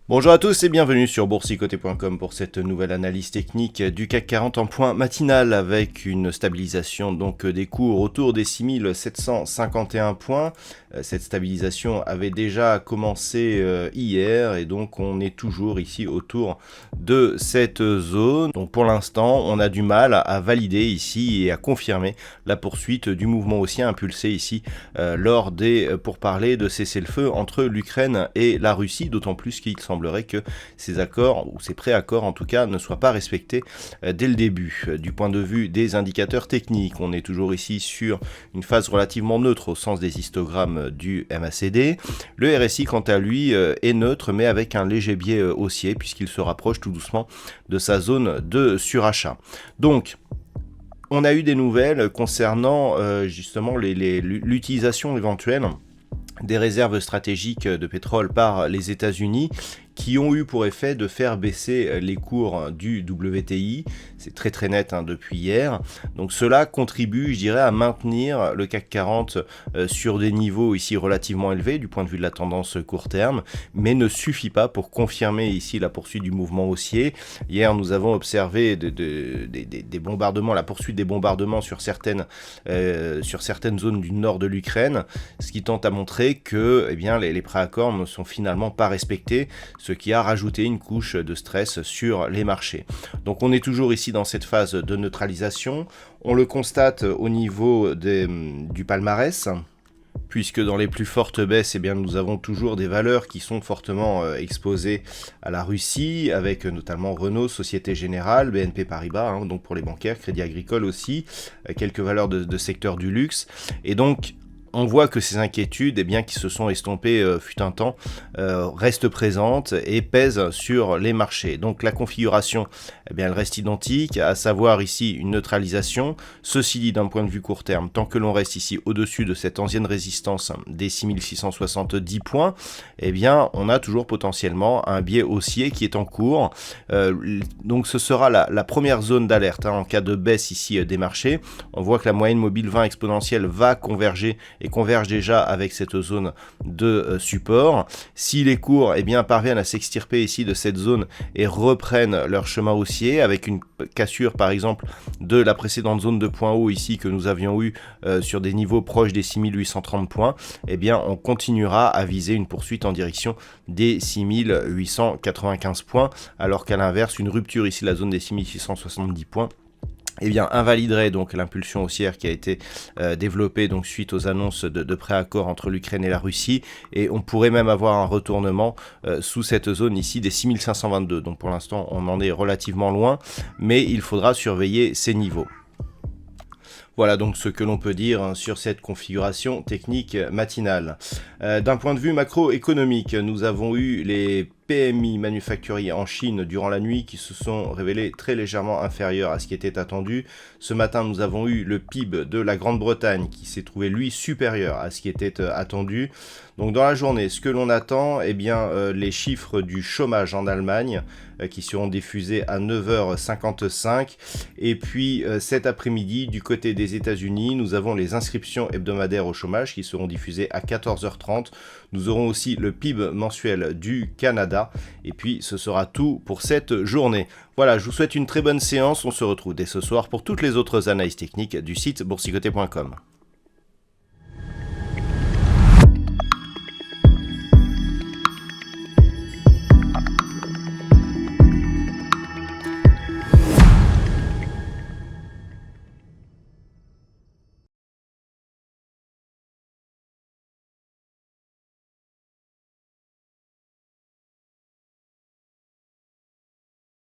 Bonjour à tous et bienvenue sur boursicoté.com pour cette nouvelle analyse technique du CAC 40 en point matinal avec une stabilisation donc des cours autour des 6751 points. Cette stabilisation avait déjà commencé hier et donc on est toujours ici autour de cette zone. Donc pour l'instant on a du mal à valider ici et à confirmer la poursuite du mouvement haussier impulsé ici lors des pourparlers de cessez-le-feu entre l'Ukraine et la Russie, d'autant plus qu'il semblerait que ces accords, ou ces préaccords en tout cas, ne soient pas respectés dès le début. Du point de vue des indicateurs techniques, on est toujours ici sur une phase relativement neutre au sens des histogrammes du MACD. Le RSI quant à lui est neutre mais avec un léger biais haussier puisqu'il se rapproche tout doucement de sa zone de surachat. Donc, on a eu des nouvelles concernant justement l'utilisation éventuelle des réserves stratégiques de pétrole par les États-Unis qui ont eu pour effet de faire baisser les cours du WTI. C'est très net depuis hier. Donc cela contribue, je dirais, à maintenir le CAC 40 sur des niveaux ici relativement élevés du point de vue de la tendance court terme, mais ne suffit pas pour confirmer ici la poursuite du mouvement haussier. Hier, nous avons observé des bombardements, la poursuite des bombardements sur certaines zones du nord de l'Ukraine, ce qui tente à montrer que les préaccords ne sont finalement pas respectés, ce qui a rajouté une couche de stress sur les marchés. Donc on est toujours ici dans cette phase de neutralisation. On le constate au niveau du palmarès, puisque dans les plus fortes baisses, nous avons toujours des valeurs qui sont fortement exposées à la Russie, avec notamment Renault, Société Générale, BNP Paribas, donc pour les bancaires, Crédit Agricole aussi, quelques valeurs de secteur du luxe, et donc on voit que ces inquiétudes qui se sont estompées fut un temps, restent présentes et pèsent sur les marchés. Donc la configuration, elle reste identique, à savoir ici une neutralisation. Ceci dit, d'un point de vue court terme, tant que l'on reste ici au-dessus de cette ancienne résistance des 6670 points, on a toujours potentiellement un biais haussier qui est en cours. Donc ce sera la première zone d'alerte en cas de baisse ici des marchés. On voit que la moyenne mobile 20 exponentielle va converger et converge déjà avec cette zone de support. Si les cours parviennent à s'extirper ici de cette zone et reprennent leur chemin haussier avec une cassure par exemple de la précédente zone de point haut ici que nous avions eu sur des niveaux proches des 6830 points, on continuera à viser une poursuite en direction des 6895 points, alors qu'à l'inverse, une rupture ici de la zone des 6670 points invaliderait donc l'impulsion haussière qui a été développée donc suite aux annonces de préaccords entre l'Ukraine et la Russie, et on pourrait même avoir un retournement sous cette zone ici des 6522. Donc pour l'instant on en est relativement loin, mais il faudra surveiller ces niveaux. Voilà donc ce que l'on peut dire sur cette configuration technique matinale. D'un point de vue macroéconomique, nous avons eu les PMI manufacturiers en Chine durant la nuit qui se sont révélés très légèrement inférieurs à ce qui était attendu. Ce matin, nous avons eu le PIB de la Grande-Bretagne qui s'est trouvé, lui, supérieur à ce qui était attendu. Donc dans la journée, ce que l'on attend, les chiffres du chômage en Allemagne qui seront diffusés à 9h55. Et puis cet après-midi, du côté des États-Unis, nous avons les inscriptions hebdomadaires au chômage qui seront diffusées à 14h30. Nous aurons aussi le PIB mensuel du Canada. Et puis ce sera tout pour cette journée. Voilà, je vous souhaite une très bonne séance. On se retrouve dès ce soir pour toutes les autres analyses techniques du site boursicoté.com.